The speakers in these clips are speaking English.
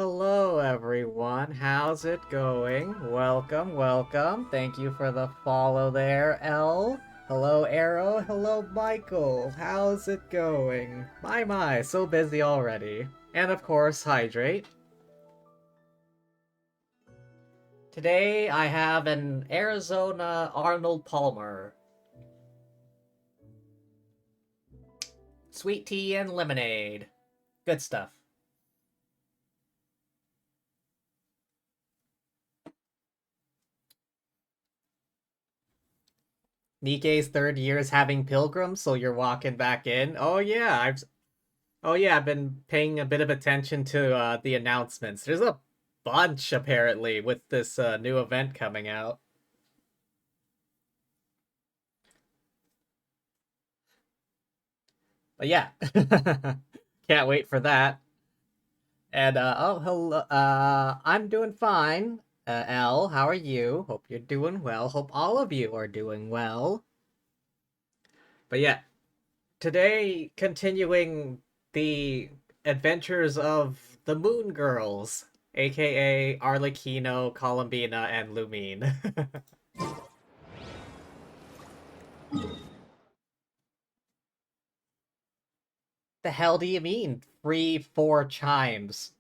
Hello, everyone. How's it going? Welcome, welcome. Thank you for the follow there, L. Hello, Arrow. Hello, Michael. How's it going? My, so busy already. And of course, Hydrate. Today, I have an Arizona Arnold Palmer. Sweet tea and lemonade. Good stuff. Nikkei's third year is having pilgrims, so you're walking back in. I've been paying a bit of attention to the announcements. There's a bunch apparently with this new event coming out. But yeah, can't wait for that. And hello. I'm doing fine. L, how are you? Hope you're doing well. Hope all of you are doing well. But yeah, today continuing the adventures of the Moon Girls, aka Arlecchino, Columbina, and Lumine. The hell do you mean? 3-4 chimes.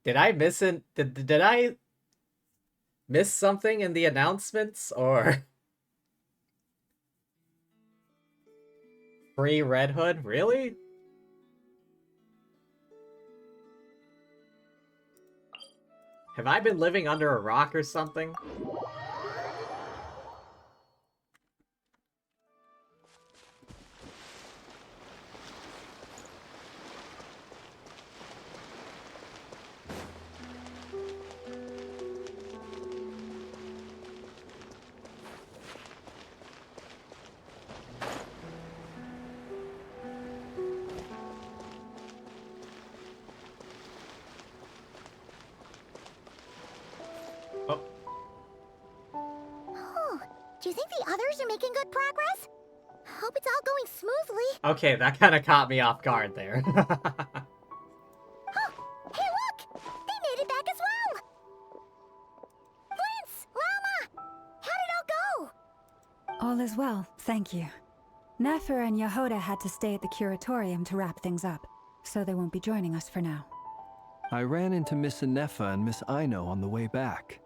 Did I miss it? Did I Missed something in the announcements, or free Red Hood? Really? Have I been living under a rock or something? Do you think the others are making good progress? Hope it's all going smoothly. Okay, that kind of caught me off guard there. Oh, hey look! They made it back as well! Prince! Llama! How did it all go? All is well, thank you. Nefer and Yehoda had to stay at the curatorium to wrap things up, so they won't be joining us for now. I ran into Miss Anefa and Miss Aino on the way back.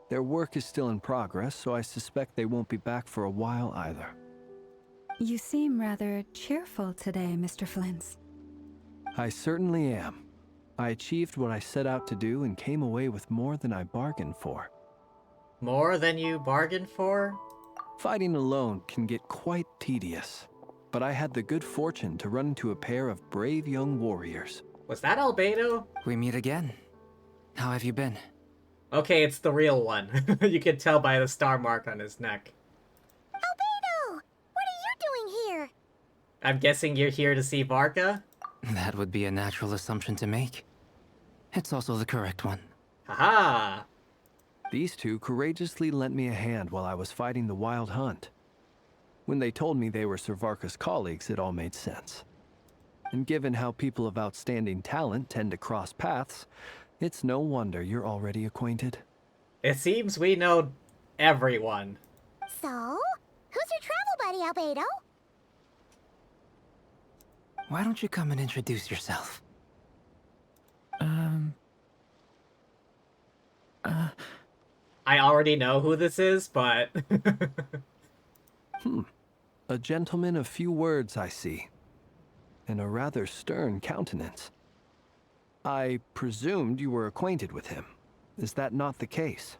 Their work is still in progress, so I suspect they won't be back for a while either. You seem rather cheerful today, Mr. Flintz. I certainly am. I achieved what I set out to do and came away with more than I bargained for. More than you bargained for? Fighting alone can get quite tedious, but I had the good fortune to run into a pair of brave young warriors. Was that Albedo? We meet again. How have you been? Okay, it's the real one. You can tell by the star mark on his neck. Albedo! What are you doing here? I'm guessing you're here to see Varka? That would be a natural assumption to make. It's also the correct one. Haha! These two courageously lent me a hand while I was fighting the wild hunt. When they told me they were Sir Varka's colleagues, it all made sense. And given how people of outstanding talent tend to cross paths, it's no wonder you're already acquainted. It seems we know everyone. So, who's your travel buddy, Albedo? Why don't you come and introduce yourself? I already know who this is, but... A gentleman of few words, I see. And a rather stern countenance. I presumed you were acquainted with him. Is that not the case?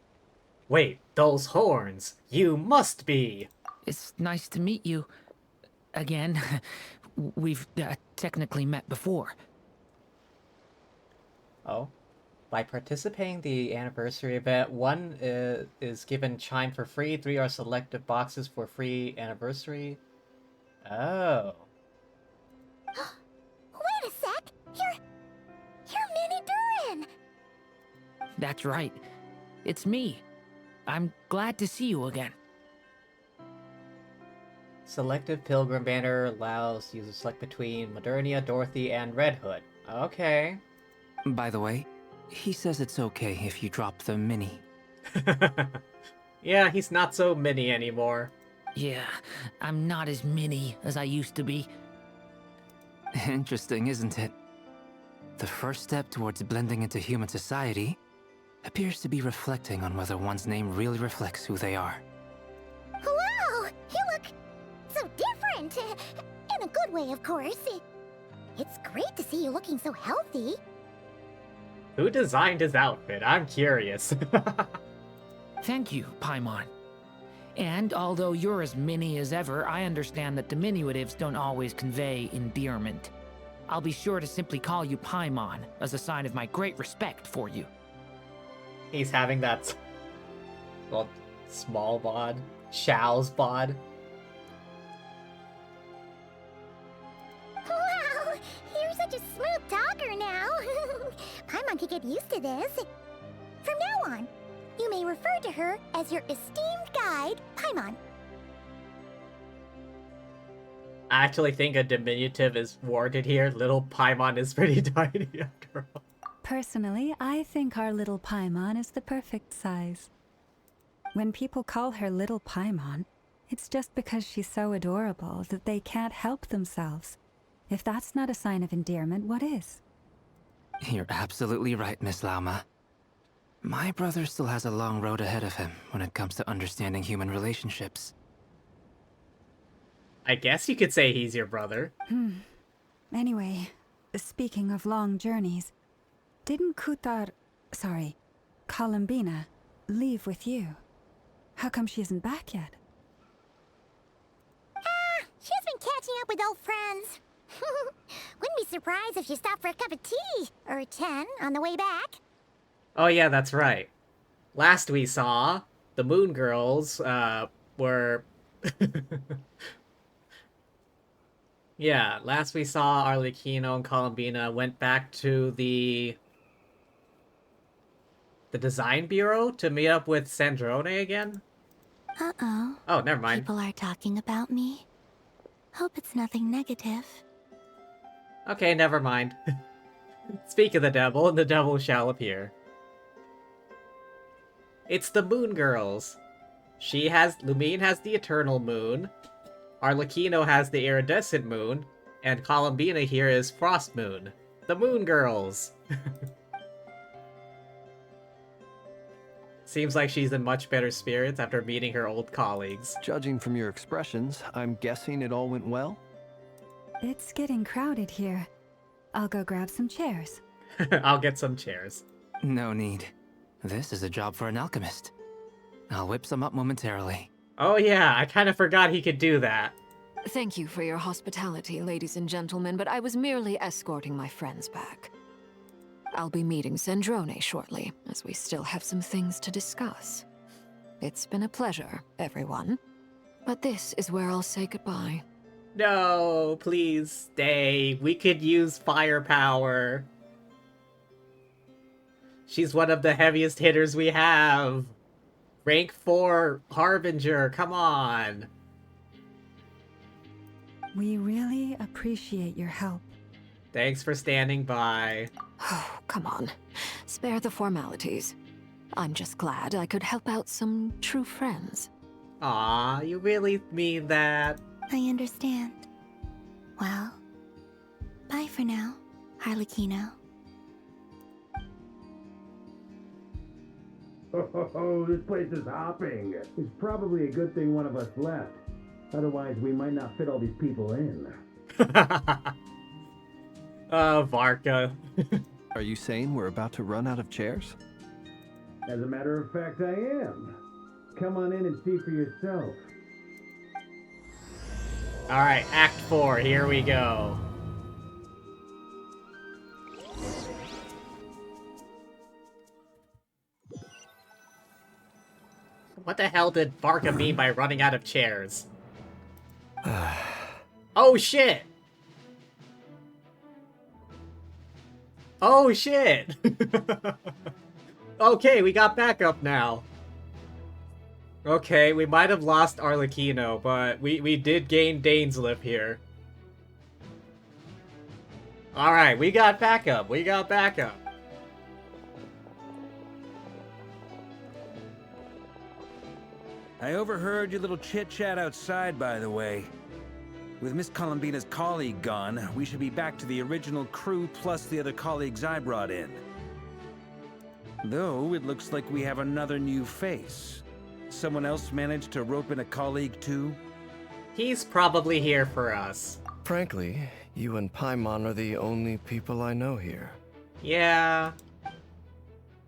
Wait, those horns! You must be! It's nice to meet you. Again. We've technically met before. Oh. By participating in the anniversary event, one is given chime for free, 3 are selected boxes for free anniversary. Oh. Wait a sec! You're Minnie Durin! That's right. It's me. I'm glad to see you again. Selective Pilgrim banner allows you to select between Modernia, Dorothy, and Red Hood. Okay. By the way, he says it's okay if you drop the mini. Yeah, he's not so mini anymore. Yeah, I'm not as mini as I used to be. Interesting, isn't it? The first step towards blending into human society appears to be reflecting on whether one's name really reflects who they are. Wow! You look so different! In a good way, of course. It's great to see you looking so healthy. Who designed his outfit? I'm curious. Thank you, Paimon. And although you're as mini as ever, I understand that diminutives don't always convey endearment. I'll be sure to simply call you Paimon as a sign of my great respect for you. He's having that... well, small bod. Xiao's bod. Wow! You're such a smooth talker now. Paimon could get used to this. From now on, you may refer to her as your esteemed guide, Paimon. I actually think a diminutive is warranted here. Little Paimon is pretty tiny after all. Personally, I think our little Paimon is the perfect size. When people call her Little Paimon, it's just because she's so adorable that they can't help themselves. If that's not a sign of endearment, what is? You're absolutely right, Miss Lauma. My brother still has a long road ahead of him when it comes to understanding human relationships. I guess you could say he's your brother. Anyway, speaking of long journeys, didn't Columbina, leave with you? How come she isn't back yet? She's been catching up with old friends. Wouldn't be surprised if she stopped for a cup of tea or 10 on the way back. Oh yeah, that's right. Last we saw, the Moon Girls, were... Yeah, last we saw Arlecchino and Columbina went back to the design bureau to meet up with Sandrone again? Uh-oh. Oh, never mind. People are talking about me. Hope it's nothing negative. Okay, never mind. Speak of the devil, and the devil shall appear. It's the Moon Girls. Lumine has the Eternal Moon, Arlecchino has the Iridescent Moon, and Columbina here is Frost Moon. The Moon Girls! Seems like she's in much better spirits after meeting her old colleagues. Judging from your expressions, I'm guessing it all went well? It's getting crowded here. I'll go grab some chairs. I'll get some chairs. No need. This is a job for an alchemist. I'll whip some up momentarily. Oh yeah, I kind of forgot he could do that. Thank you for your hospitality, ladies and gentlemen, but I was merely escorting my friends back. I'll be meeting Sandrone shortly, as we still have some things to discuss. It's been a pleasure, everyone. But this is where I'll say goodbye. No, please stay. We could use firepower. She's one of the heaviest hitters we have. Rank 4 Harbinger, come on. We really appreciate your help. Thanks for standing by. Oh, come on. Spare the formalities. I'm just glad I could help out some true friends. Aw, you really mean that? I understand. Well, bye for now, Arlecchino. Oh, this place is hopping. It's probably a good thing one of us left. Otherwise, we might not fit all these people in. Varka. Are you saying we're about to run out of chairs? As a matter of fact, I am. Come on in and see for yourself. Alright, Act 4, here we go. What the hell did Varka mean by running out of chairs? Oh shit! Oh shit! Okay, we got backup now. Okay, we might have lost Arlecchino, but we did gain Dainsliff here. Alright, we got backup, we got backup. I overheard your little chit-chat outside, by the way. With Miss Columbina's colleague gone, we should be back to the original crew plus the other colleagues I brought in. Though, it looks like we have another new face. Someone else managed to rope in a colleague too? He's probably here for us. Frankly, you and Paimon are the only people I know here. Yeah.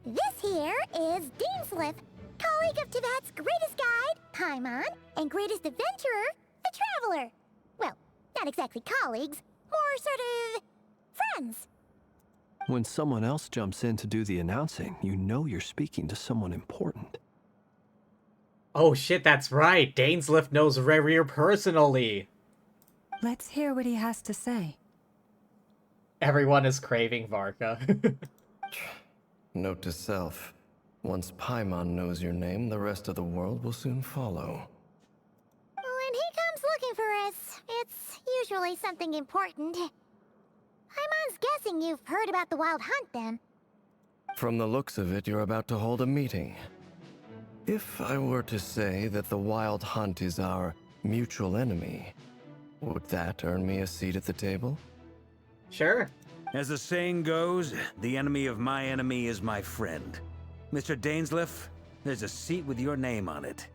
This here is Dainsliff, colleague of Tibet's greatest guide, Paimon, and greatest adventurer, the Traveler. Well, not exactly colleagues, more sort of friends. When someone else jumps in to do the announcing, you know you're speaking to someone important. Oh shit, that's right. Dainsliff knows Rerir personally. Let's hear what he has to say. Everyone is craving Varka. Note to self. Once Paimon knows your name, the rest of the world will soon follow. When he comes looking for us, it's usually something important. Paimon's guessing you've heard about the Wild Hunt, then. From the looks of it, you're about to hold a meeting. If I were to say that the Wild Hunt is our mutual enemy, would that earn me a seat at the table? Sure. As the saying goes, the enemy of my enemy is my friend. Mr. Dainsleif, there's a seat with your name on it.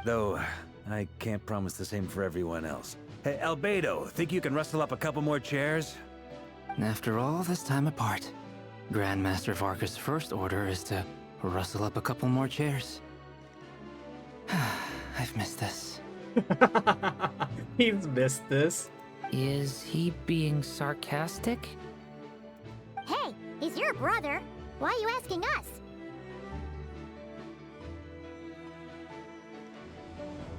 Though, I can't promise the same for everyone else. Hey, Albedo, think you can rustle up a couple more chairs? After all this time apart, Grandmaster Varka's first order is to rustle up a couple more chairs. I've missed this. He's missed this. Is he being sarcastic? Hey, he's your brother. Why are you asking us?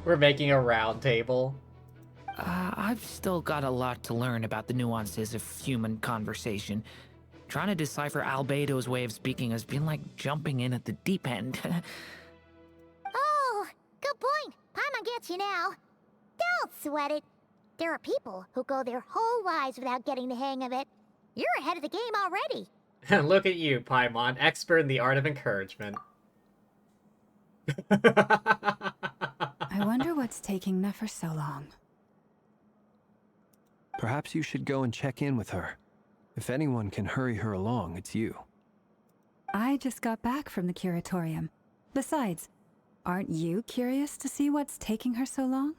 We're making a round table. I've still got a lot to learn about the nuances of human conversation. Trying to decipher Albedo's way of speaking has been like jumping in at the deep end. Oh, good point. Paimon gets you now. Don't sweat it. There are people who go their whole lives without getting the hang of it. You're ahead of the game already. Look at you, Paimon, expert in the art of encouragement. I wonder what's taking Nefer so long. Perhaps you should go and check in with her. If anyone can hurry her along, it's you. I just got back from the curatorium. Besides, aren't you curious to see what's taking her so long?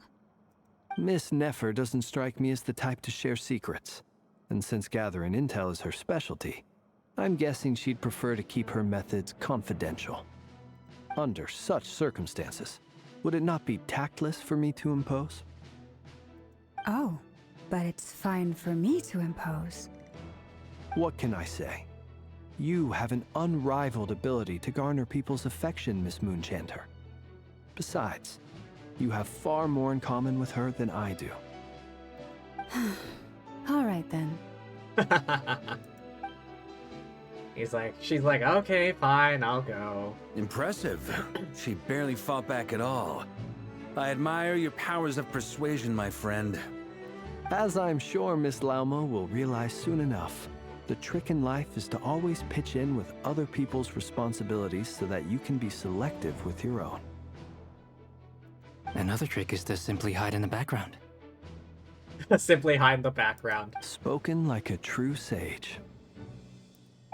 Miss Nefer doesn't strike me as the type to share secrets. And since gathering intel is her specialty, I'm guessing she'd prefer to keep her methods confidential. Under such circumstances, would it not be tactless for me to impose? Oh, but it's fine for me to impose. What can I say? You have an unrivaled ability to garner people's affection, Miss Moonchanter. Besides, you have far more in common with her than I do. All right then. She's like, okay, fine, I'll go. Impressive. She barely fought back at all. I admire your powers of persuasion, my friend. As I'm sure Miss Lauma will realize soon enough, the trick in life is to always pitch in with other people's responsibilities so that you can be selective with your own. Another trick is to simply hide in the background. Simply hide in the background. Spoken like a true sage.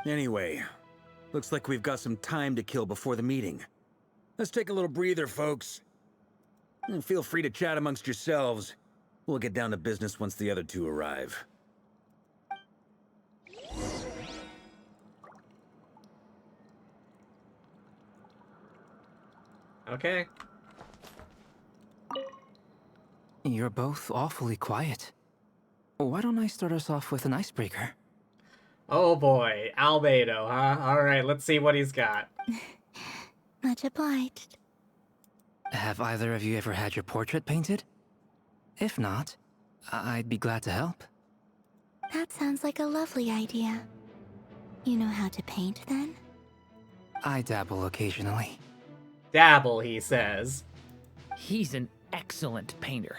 Anyway, looks like we've got some time to kill before the meeting. Let's take a little breather, folks. And feel free to chat amongst yourselves. We'll get down to business once the other two arrive. Okay. You're both awfully quiet. Why don't I start us off with an icebreaker? Oh boy, Albedo, huh? Alright, let's see what he's got. Much obliged. Have either of you ever had your portrait painted? If not, I'd be glad to help. That sounds like a lovely idea. You know how to paint, then? I dabble occasionally. Dabble, he says. He's an excellent painter.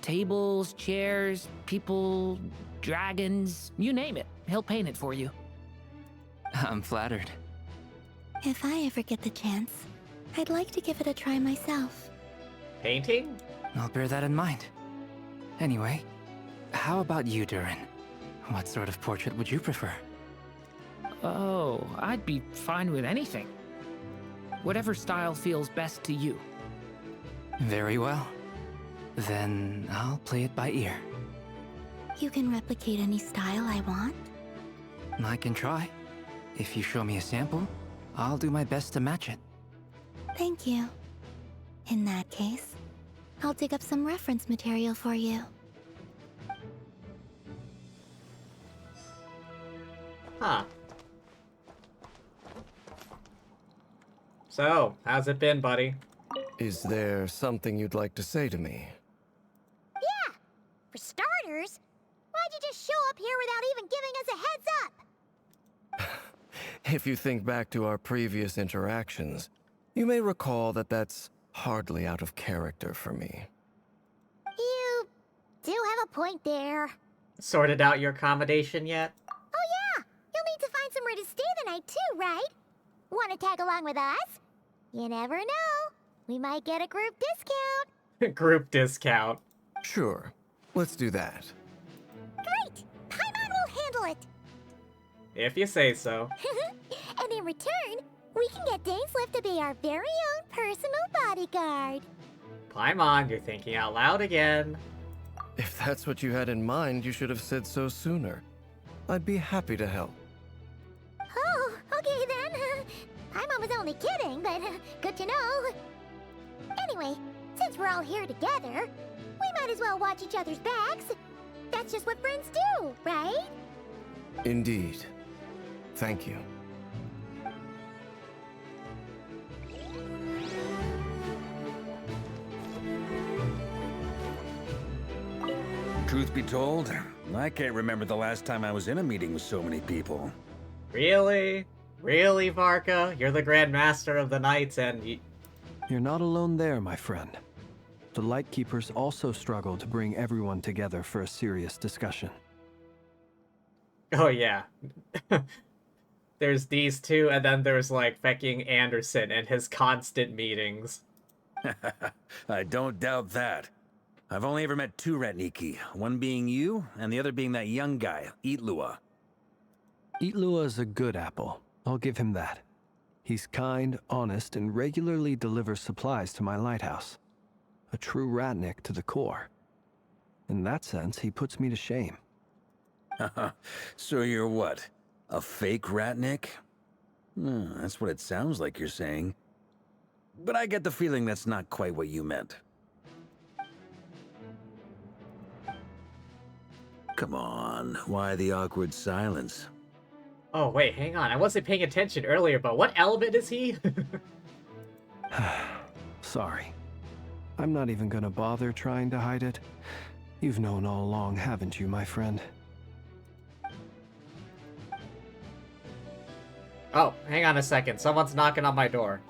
Tables, chairs, people, dragons, you name it. He'll paint it for you. I'm flattered. If I ever get the chance, I'd like to give it a try myself. Painting? I'll bear that in mind. Anyway, how about you, Durin? What sort of portrait would you prefer? Oh, I'd be fine with anything. Whatever style feels best to you. Very well. Then I'll play it by ear. You can replicate any style I want? I can try. If you show me a sample, I'll do my best to match it. Thank you. In that case, I'll dig up some reference material for you. Huh. So, how's it been, buddy? Is there something you'd like to say to me? Yeah! For starters, why'd you just show up here without even giving us a heads up? If you think back to our previous interactions, you may recall that that's hardly out of character for me. You do have a point there. Sorted out your accommodation yet? Oh yeah! You'll need to find somewhere to stay the night too, right? Want to tag along with us? You never know. We might get a group discount. Group discount. Sure, let's do that. Great! Paimon will handle it! If you say so. And in return, We can get Dainslift to be our very own personal bodyguard. Paimon, you're thinking out loud again. If that's what you had in mind, you should have said so sooner. I'd be happy to help. Oh, okay then. Paimon was only kidding, but good to know. Anyway, since we're all here together, we might as well watch each other's backs. That's just what friends do, right? Indeed. Thank you. Truth be told, I can't remember the last time I was in a meeting with so many people. Really? Really, Varka? You're the Grand Master of the Knights and You're not alone there, my friend. The Lightkeepers also struggle to bring everyone together for a serious discussion. Oh yeah. There's these two, and then there's like fucking Anderson and his constant meetings. I don't doubt that. I've only ever met two Ratniki, one being you, and the other being that young guy, Eatlua. Eatlua is a good apple. I'll give him that. He's kind, honest, and regularly delivers supplies to my lighthouse. A true Ratnik to the core. In that sense, he puts me to shame. So you're what? A fake Ratnik? That's what it sounds like you're saying. But I get the feeling that's not quite what you meant. Come on, why the awkward silence? Oh wait, hang on. I wasn't paying attention earlier, but what element is he? Sorry. I'm not even gonna bother trying to hide it. You've known all along, haven't you, my friend? Oh, hang on a second. Someone's knocking on my door.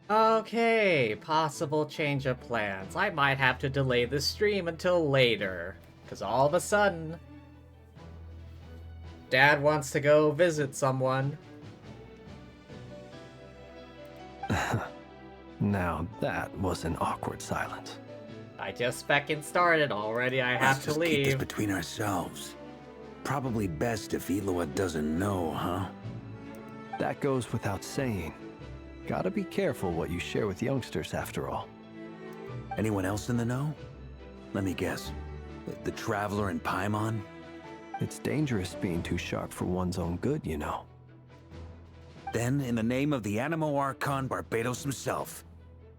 Okay, possible change of plans. I might have to delay the stream until later. Because all of a sudden, Dad wants to go visit someone. Now that was an awkward silence. I just fucking started already. I have Let's to just keep this leave. between ourselves. Probably best if Eatlua doesn't know, huh? That goes without saying. Gotta be careful what you share with youngsters, after all. Anyone else in the know? Let me guess. The Traveler and Paimon? It's dangerous being too sharp for one's own good, you know. Then, in the name of the Animo Archon Barbados himself,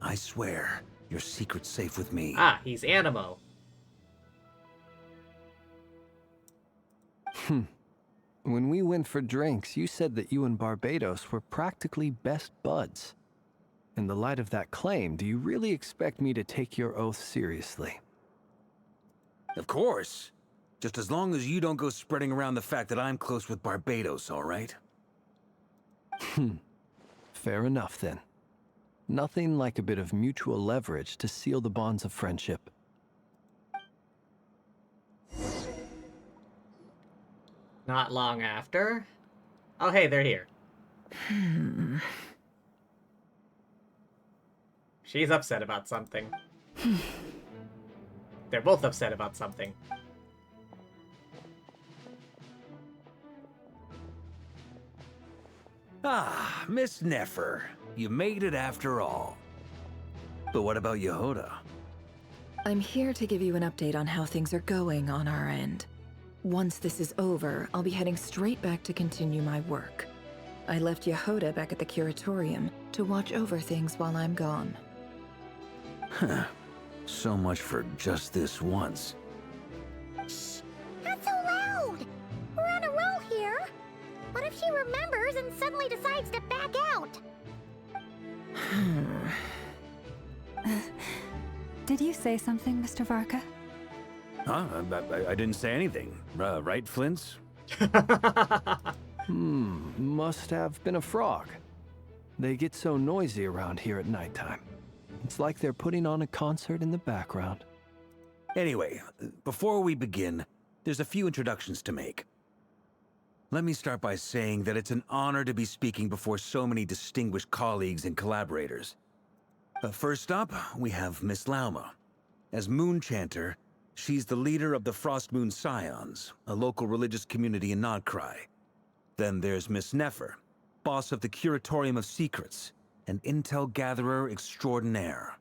I swear, your secret's safe with me. Ah, he's Animo. When we went for drinks, you said that you and Barbados were practically best buds. In the light of that claim, do you really expect me to take your oath seriously? Of course. Just as long as you don't go spreading around the fact that I'm close with Barbados, all right? Fair enough, then. Nothing like a bit of mutual leverage to seal the bonds of friendship. Not long after. Oh, hey, they're here. She's upset about something. They're both upset about something. Ah, Miss Nefer. You made it after all. But what about Yehoda? I'm here to give you an update on how things are going on our end. Once this is over, I'll be heading straight back to continue my work. I left Yehoda back at the curatorium to watch over things while I'm gone. Huh. So much for just this once. Shh! Not so loud! We're on a roll here! What if she remembers and suddenly decides to back out? Did you say something, Mr. Varka? Huh? I didn't say anything. Right, Flints? Must have been a frog. They get so noisy around here at nighttime. It's like they're putting on a concert in the background. Anyway, before we begin, there's a few introductions to make. Let me start by saying that it's an honor to be speaking before so many distinguished colleagues and collaborators. First up, we have Miss Lauma. As Moon Chanter, she's the leader of the Frost Moon Scions, a local religious community in Nodcry. Then there's Miss Nefer, boss of the Curatorium of Secrets, an intel gatherer extraordinaire.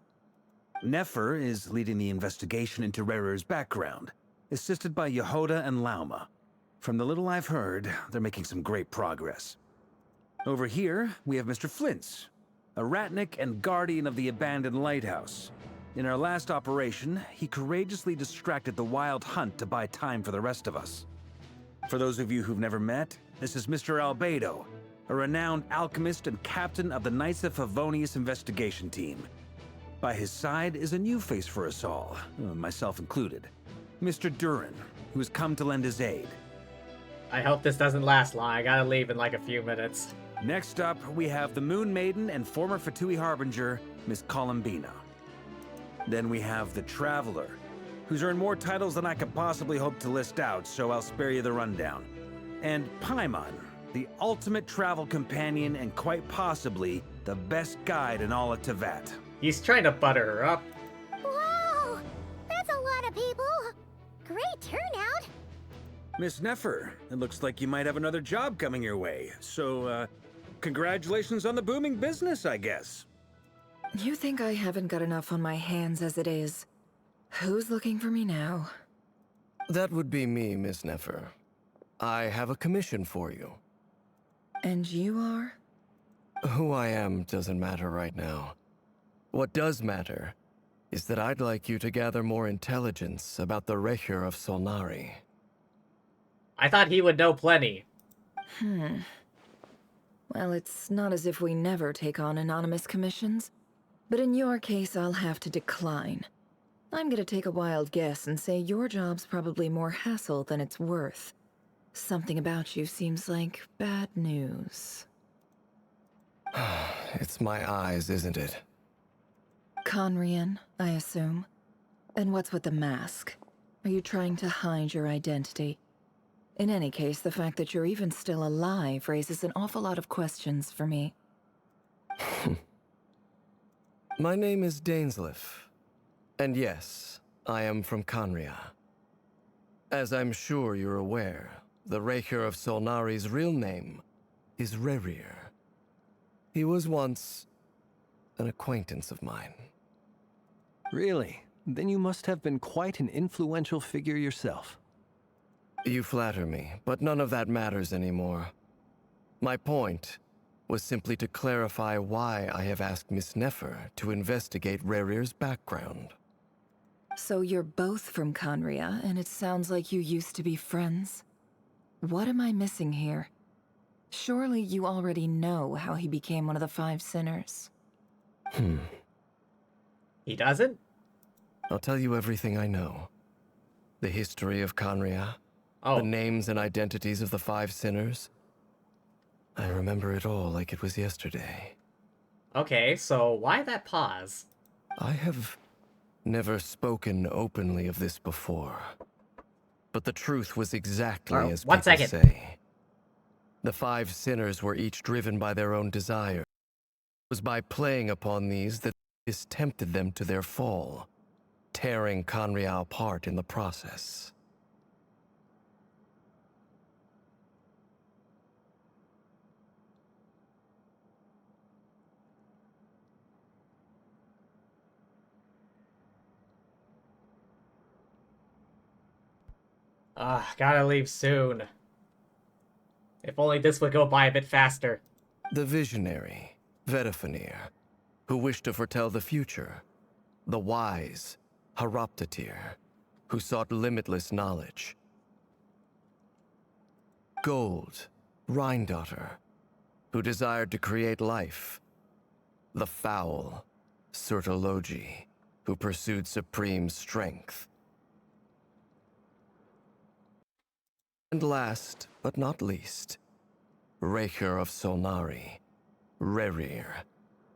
Nefer is leading the investigation into Rerer's background, assisted by Yehoda and Lauma. From the little I've heard, they're making some great progress. Over here, we have Mr. Flintz, a ratnik and guardian of the abandoned lighthouse. In our last operation, he courageously distracted the Wild Hunt to buy time for the rest of us. For those of you who've never met, this is Mr. Albedo, a renowned alchemist and captain of the Knights of Favonius investigation team. By his side is a new face for us all, myself included, Mr. Durin, who has come to lend his aid. I hope this doesn't last long. I gotta leave in like a few minutes. Next up, we have the Moon Maiden and former Fatui Harbinger, Miss Columbina. Then we have the Traveler, who's earned more titles than I could possibly hope to list out, so I'll spare you the rundown. And Paimon, the ultimate travel companion and quite possibly the best guide in all of Teyvat. He's trying to butter her up. Whoa! That's a lot of people! Great turnout! Miss Nefer, it looks like you might have another job coming your way, so, congratulations on the booming business, I guess. You think I haven't got enough on my hands as it is? Who's looking for me now? That would be me, Miss Nefer. I have a commission for you. And you are? Who I am doesn't matter right now. What does matter is that I'd like you to gather more intelligence about the Recher of Solnari. I thought he would know plenty. Well, it's not as if we never take on anonymous commissions. But in your case, I'll have to decline. I'm gonna take a wild guess and say your job's probably more hassle than it's worth. Something about you seems like bad news. It's my eyes, isn't it? Conrian, I assume. And what's with the mask? Are you trying to hide your identity? In any case, the fact that you're even still alive raises an awful lot of questions for me. My name is Dainsleif. And yes, I am from Conria. As I'm sure you're aware, the Recher of Solnari's real name is Rerir. He was once an acquaintance of mine. Really? Then you must have been quite an influential figure yourself. You flatter me, but none of that matters anymore. My point was simply to clarify why I have asked Miss Nefer to investigate Rerir's background. So you're both from Conria, and it sounds like you used to be friends? What am I missing here? Surely you already know how he became one of the Five Sinners. He doesn't? I'll tell you everything I know. The history of Conria, Oh. the names and identities of the Five Sinners. I remember it all like it was yesterday. Okay, so why that pause? I have never spoken openly of this before. But the truth was exactly as one people second. say. The Five Sinners were each driven by their own desire. It was by playing upon these that this tempted them to their fall. tearing Conrial apart in the process. Gotta leave soon. If only this would go by a bit faster. The visionary, Vedifenir, who wished to foretell the future. The wise, Horoptatir, who sought limitless knowledge. Gold, Rhindaughter, who desired to create life. The foul, Sertologi, who pursued supreme strength. And last, but not least, Raker of Solnari, Rerir,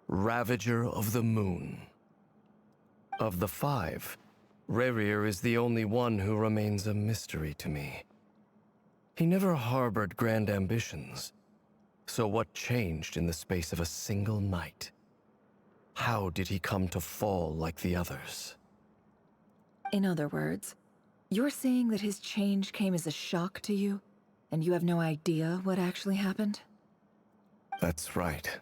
Ravager of the Moon. Of the five, Rerir is the only one who remains a mystery to me. He never harbored grand ambitions, so what changed in the space of a single night? How did he come to fall like the others? In other words, you're saying that his change came as a shock to you, and you have no idea what actually happened? That's right.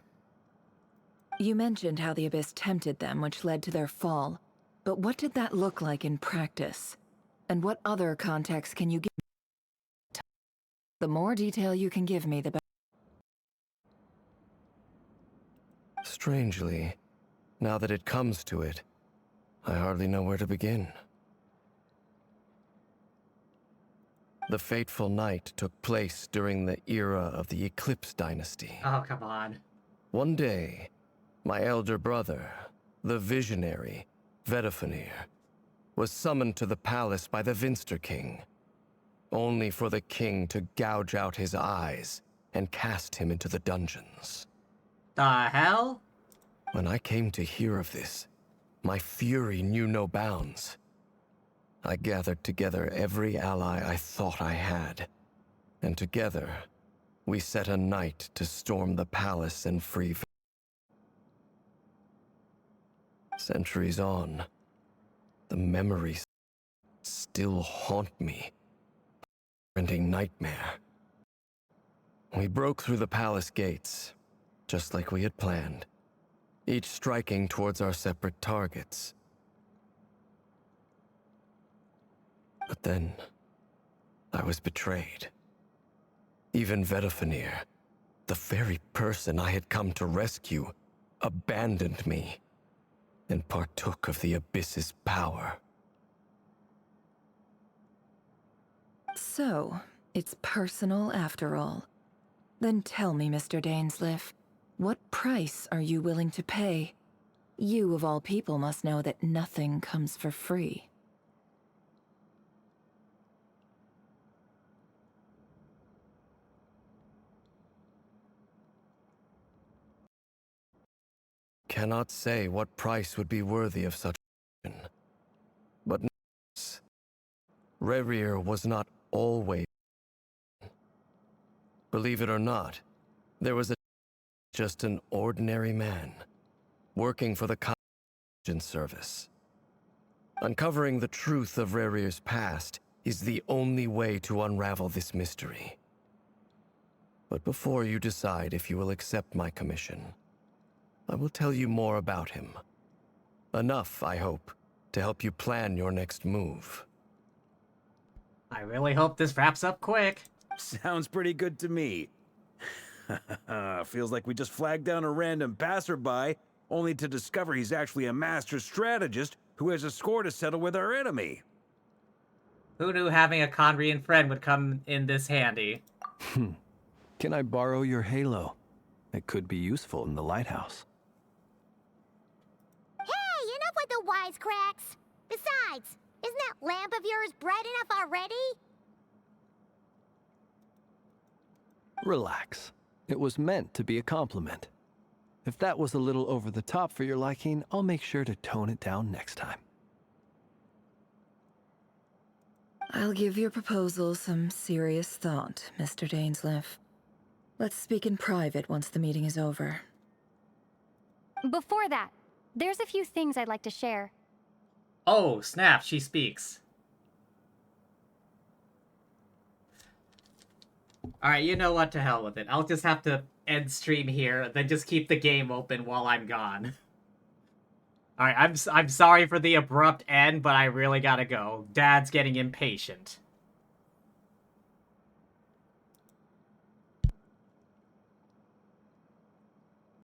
You mentioned how the Abyss tempted them, which led to their fall. But what did that look like in practice? And what other context can you give me? The more detail you can give me, the better. Strangely, now that it comes to it, I hardly know where to begin. The fateful night took place during the era of the Eclipse Dynasty. Oh, come on. One day, my elder brother, the visionary, Vedifenir, was summoned to the palace by the Vinster King, only for the king to gouge out his eyes and cast him into the dungeons. The hell? When I came to hear of this, my fury knew no bounds. I gathered together every ally I thought I had, and together, we set a night to storm the palace and free. Centuries on, the memories still haunt me. Rending nightmare. We broke through the palace gates, just like we had planned, each striking towards our separate targets. But then, I was betrayed. Even Vedifenir, the very person I had come to rescue, abandoned me and partook of the Abyss's power. So, it's personal after all. Then tell me, Mr. Dainsleif, what price are you willing to pay? You, of all people, must know that nothing comes for free. Cannot say what price would be worthy of such action. But Rerir was not always. Believe it or not, there was just an ordinary man, working for the intelligence service. Uncovering the truth of Rerir's past is the only way to unravel this mystery. But before you decide if you will accept my commission, I will tell you more about him. Enough, I hope, to help you plan your next move. I really hope this wraps up quick. Sounds pretty good to me. Feels like we just flagged down a random passerby, only to discover he's actually a master strategist who has a score to settle with our enemy. Who knew having a Conrian friend would come in this handy? Can I borrow your halo? It could be useful in the lighthouse. Hey, enough with the wisecracks! Besides, isn't that lamp of yours bright enough already? Relax. It was meant to be a compliment. If that was a little over the top for your liking, I'll make sure to tone it down next time. I'll give your proposal some serious thought, Mr. Dainsleif. Let's speak in private once the meeting is over. Before that, there's a few things I'd like to share. Oh, snap, she speaks. Alright, you know what, to hell with it. I'll just have to end stream here, then just keep the game open while I'm gone. Alright, I'm sorry for the abrupt end, but I really gotta go. Dad's getting impatient.